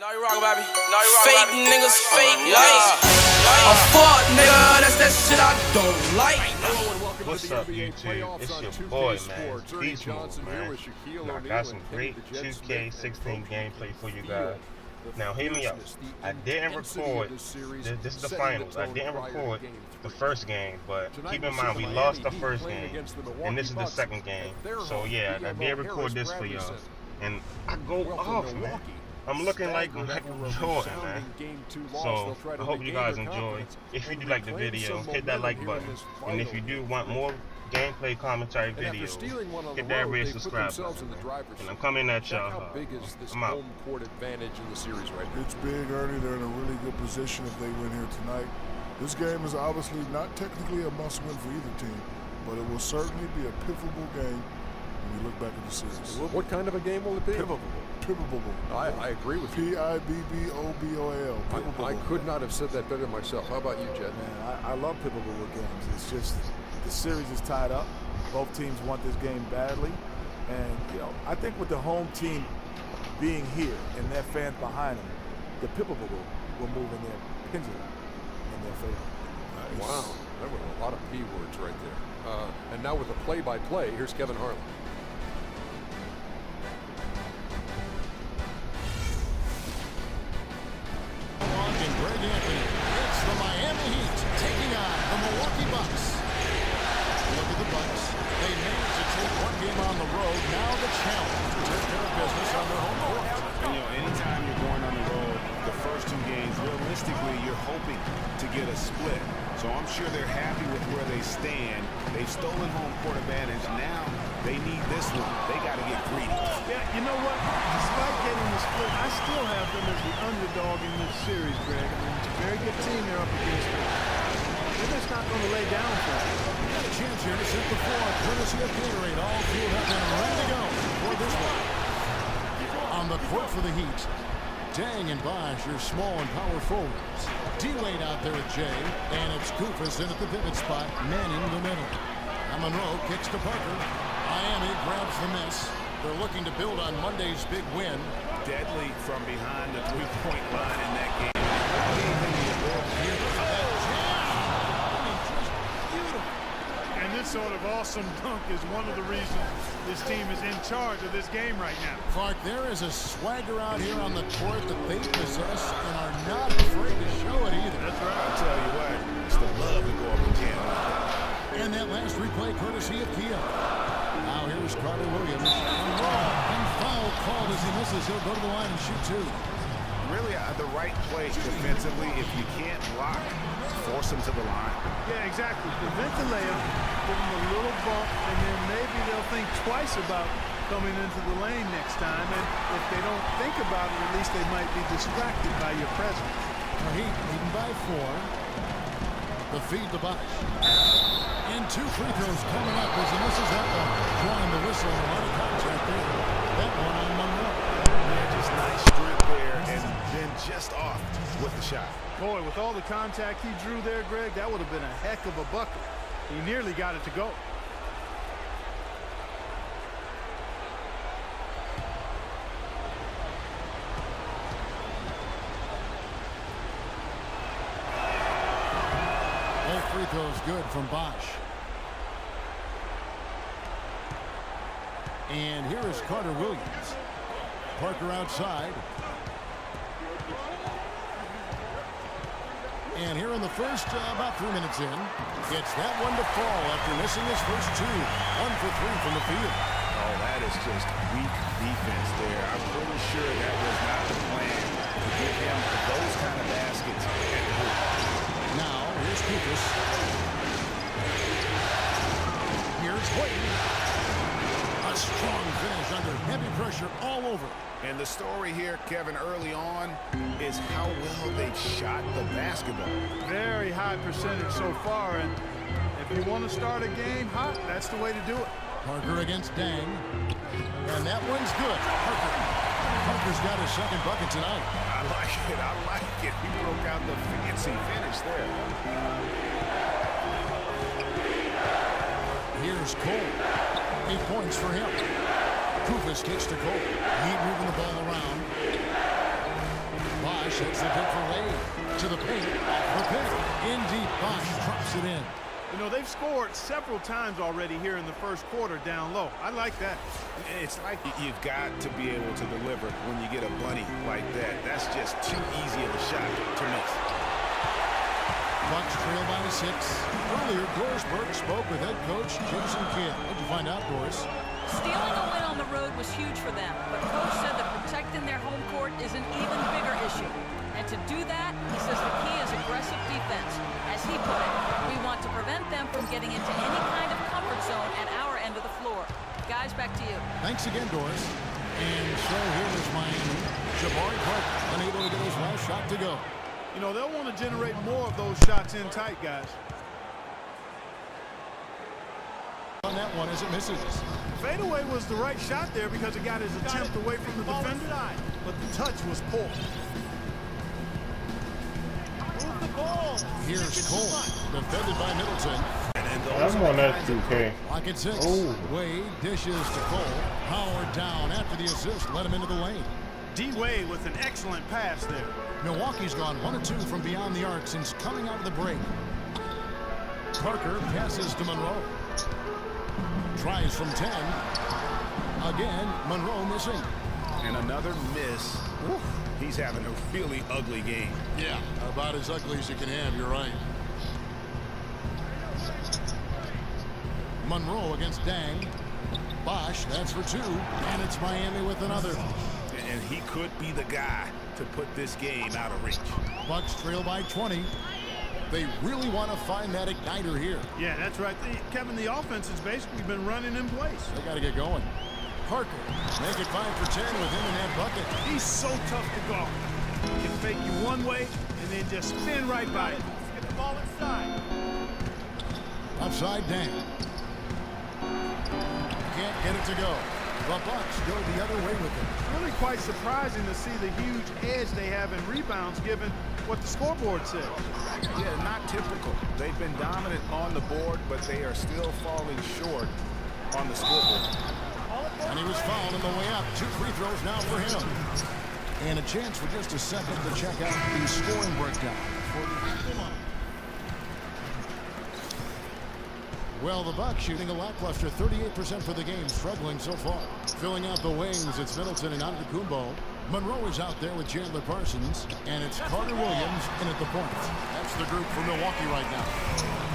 No, you wrong, baby. No, you wrong, fake baby. Niggas, fake life. I'm fuck, nigga. That's that shit I don't like. What's up, YouTube? It's your boy, man. Beast Mode, man. Now, I got some great 2K16 gameplay for you guys. Now, hear me out. I didn't record. This is the finals. I didn't record the first game, but keep in mind we lost the first game, and this is the second game. So yeah, I did record this for y'all, and I go off, man. I'm looking like Michael Jordan, man. So I hope you guys enjoy. If you do like the video, hit that like button, and if you do want more gameplay commentary videos, hit that red subscribe button, and I'm coming at y'all. I'm out. It's big, Ernie. They're in a really good position if they win here tonight. This game is obviously not technically a must-win for either team, but it will certainly be a pivotal game when you look back at the series. What kind of a game will it be? Pivotal. I agree with you. P-I-B-B-O-B-O-L. I could not have said that better myself. How about you, Jet? Man, I love pivotal games. It's just the series is tied up. Both teams want this game badly. And, you know, I think with the home team being here and their fans behind them, the pivotal will move in their pendulum in their favor. Nice. Wow, that was a lot of P words right there. And now with the play-by-play, here's Kevin Harlan. It's the Miami Heat taking on the Milwaukee Bucks. Look at the Bucks. They managed to take one game on the road. Now the challenge to take care of business on their home court. And, you know, anytime you're going on the road, the first two games, realistically, you're hoping to get a split. So I'm sure they're happy with where they stand. They've stolen home court advantage. Now they need this one. They got to get greedy. Yeah, you know what? Despite getting the split, I still have them as the underdog in this series, Greg. I mean, it's a very good team they're up against. They're just not going to lay down for it. We got a chance here to set the floor. Courtesy of Gatorade, all fueled up and ready to go for this one. On the court for the Heat, Dang and Bosh, your small and power forwards. D-Wade out there at J, and it's Goofus in at the pivot spot, Manning in the middle. And Monroe kicks to Parker. Miami grabs the miss. They're looking to build on Monday's big win. Deadly from behind the three-point line in that game. And this sort of awesome dunk is one of the reasons this team is in charge of this game right now. Clark, there is a swagger out here on the court that they possess and are not afraid to show it either. That's right. I'll tell you what, it's the love to go up again. And that last replay courtesy of Kia. Now here's Carter Williams. And foul called as he misses. He'll go to the line and shoot two. Really the right play defensively. If you can't block, force him to the line. Yeah, exactly. Prevent the layup, give them a little bump, and then maybe they'll think twice about coming into the lane next time. And if they don't think about it, at least they might be distracted by your presence. Heat leading by 4. The feed to Bosh. And 2 free throws coming up as he misses that one. Drawing the whistle and a lot of contact there. That one on Monroe. Yeah, just nice strip there and then just off with the shot. Boy, with all the contact he drew there, Greg, that would have been a heck of a bucket. He nearly got it to go. All free throws good from Bosh. And here is Carter Williams. Parker outside. And here in the first, about 3 minutes in, gets that one to fall after missing his first 2. 1 for 3 from the field. Oh, that is just weak defense there. I'm pretty sure that was not the plan to give him those kind of baskets at the hoop. Now, here's Goofus. Here's Wade. A strong finish under heavy pressure all over. And the story here, Kevin, early on, is how well they've shot the basketball. Very high percentage so far, and if you want to start a game hot, that's the way to do it. Parker against Dang. And that one's good. Parker's got his second bucket tonight. I like it. He broke out the fancy finish there. Here's Cole. 8 points for him. Goofus kicks to Cole. Heat moving the ball around. sets the pick for Wade. To the paint, the pick. In deep, Bosch drops it in. You know, they've scored several times already here in the first quarter down low. I like that. It's like you've got to be able to deliver when you get a bunny like that. That's just too easy of a shot to miss. Bucks trail by 6. Earlier, Doris Burke spoke with head coach Jason Kidd. What'd you find out, Doris? Stealing a win on the road was huge for them, but Coach said that protecting their home court is an even bigger issue. And to do that, he says the key is aggressive defense. As he put it, we want to prevent them from getting into any kind of comfort zone at our end of the floor. Guys, back to you. Thanks again, Doris. And so here is Miami. Jabari Parker unable to get his last shot to go. You know, they'll want to generate more of those shots in tight, guys. On that one as it misses. Fadeaway was the right shot there because it got his attempt away from the defender, but the touch was poor. Move the ball. Here's Cole, defended by Middleton. I'm on that 2K. Lock at 6. Wade dishes to Cole. Howard down after the assist. Let him into the lane. D-Wade with an excellent pass there. Milwaukee's gone 1 of 2 from beyond the arc since coming out of the break. Parker passes to Monroe. Tries from 10. Again, Monroe missing. And another miss. Oof. He's having a really ugly game. Yeah, about as ugly as you can have, you're right. Monroe against Dang. Bosch, that's for 2. And it's Miami with another. And he could be the guy to put this game out of reach. Bucks trail by 20. They really want to find that igniter here. Yeah, that's right. Kevin, the offense has basically been running in place. They got to get going. Parker, make it 5 for 10 with him in that bucket. He's so tough to guard. He can fake you one way and then just spin right by it. Get the ball inside. Outside Dang. Can't get it to go. The Bucks go the other way with it. It's really quite surprising to see the huge edge they have in rebounds given what the scoreboard says. Yeah, not typical. They've been dominant on the board, but they are still falling short on the scoreboard. And he was fouled on the way up. 2 free throws now for him. And a chance for just a second to check out the scoring breakdown. Well, the Bucks shooting a lackluster 38% for the game, struggling so far. Filling out the wings, it's Middleton and Antetokounmpo. Monroe is out there with Chandler Parsons, and it's Carter Williams in at the point. That's the group for Milwaukee right now.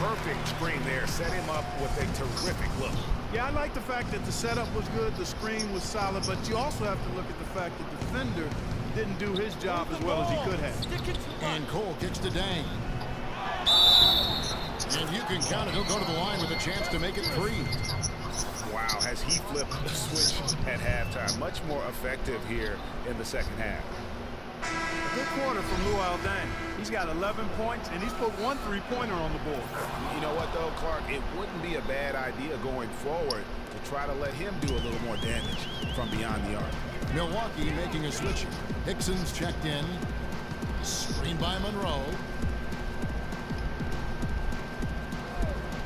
Perfect screen there. Set him up with a terrific look. Yeah, I like the fact that the setup was good, the screen was solid, but you also have to look at the fact that the defender didn't do his job as well as he could have. And Cole kicks to Dang. And you can count it. He'll go to the line with a chance to make it 3. Wow, has he flipped the switch at halftime. Much more effective here in the second half. Good quarter from Luol Deng. He's got 11 points, and he's put 1 3-pointer on the board. You know what, though, Clark? It wouldn't be a bad idea going forward to try to let him do a little more damage from beyond the arc. Milwaukee making a switch. Hickson's checked in. Screen by Monroe.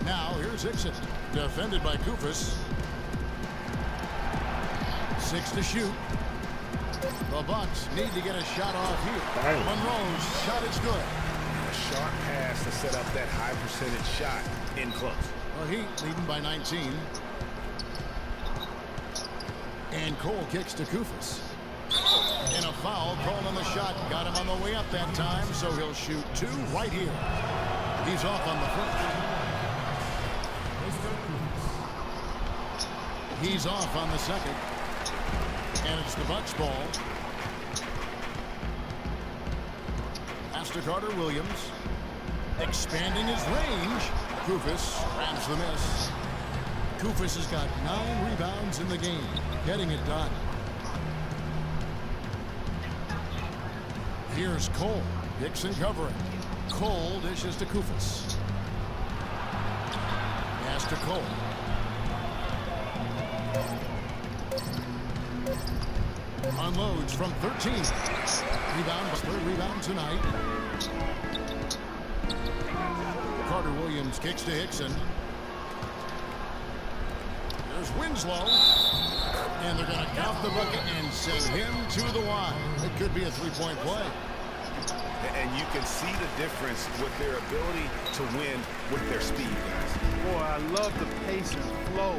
Now, here's Hickson. Defended by Koufos. 6 to shoot. The Bucks need to get a shot off here. Monroe's shot is good. A sharp pass to set up that high percentage shot in close. Well, Heat leading by 19. And Cole kicks to Koufos. And a foul called on the shot. Got him on the way up that time, so he'll shoot 2 right here. He's off on the first. He's off on the second. And it's the Bucks ball. Pass to Carter Williams. Expanding his range. Koufos grabs the miss. Koufos has got 9 rebounds in the game. Getting it done. Here's Cole. Hickson covering. Cole dishes to Koufos. Pass to Cole. Unloads from 13. Rebound, 3rd rebound tonight. Carter Williams kicks to Hickson. There's Winslow. And they're going to count the bucket and send him to the line. It could be a 3-point play. And you can see the difference with their ability to win with their speed, guys. Boy, I love the pace and flow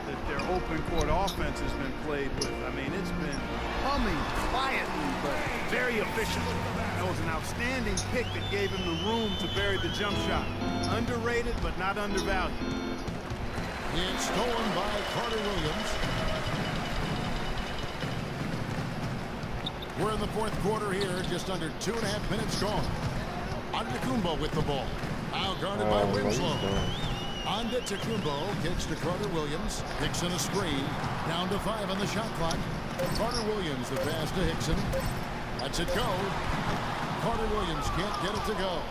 that their open court offense has been played with. I mean, it's been humming quietly, but very efficient. That was an outstanding pick that gave him the room to bury the jump shot. Underrated, but not undervalued. It's stolen by Carter Williams. We're in the fourth quarter here, just under 2.5 minutes gone. Antetokounmpo with the ball. Now guarded by Winslow. Antetokounmpo kicks to Carter Williams. Hickson a screen. Down to 5 on the shot clock. Carter Williams the pass to Hickson. Lets it go. Carter Williams can't get it to go.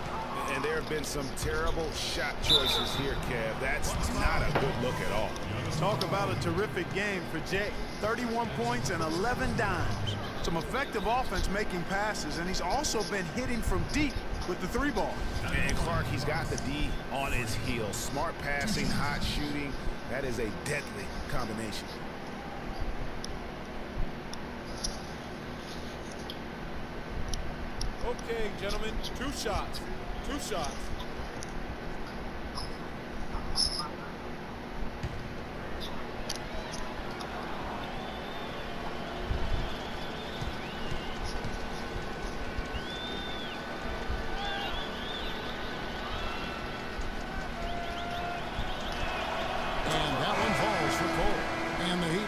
And there have been some terrible shot choices here, Kev. That's not a good look at all. Talk about a terrific game for Jay. 31 points and 11 dimes. Some effective offense making passes, and he's also been hitting from deep with the 3-ball. And Clark, he's got the D on his heels. Smart passing, hot shooting. That is a deadly combination. Okay, gentlemen, 2 shots. 2 shots.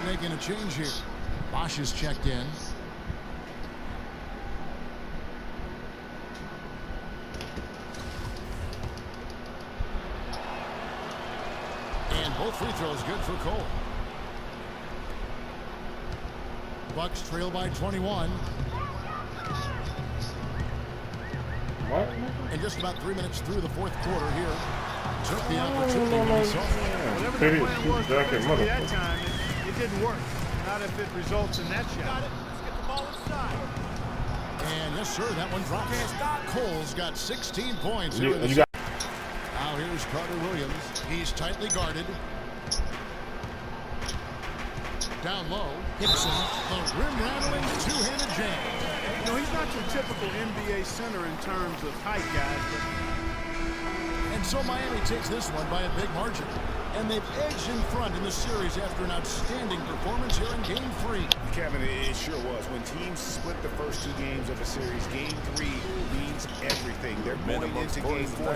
Making a change here. Bosch is checked in. And both free throws good for Cole. Bucks trail by 21. What? And just about 3 minutes through the fourth quarter here. Took the opportunity when he saw it. Whatever the plan was defensively that time, it didn't work. Not if it results in that shot. Let's get the ball inside. And yes, sir, that one drops. Cole's got 16 points here in the second. Now here's Carter Williams. He's tightly guarded. Down low, Hickson, the rim-rattling two-handed jam. You know, he's not your typical NBA center in terms of height, guys. And so Miami takes this one by a big margin. And they've edged in front in the series after an outstanding performance here in Game 3. Kevin, it sure was. When teams split the first 2 games of a series, Game 3 means everything. They're going into Game 4.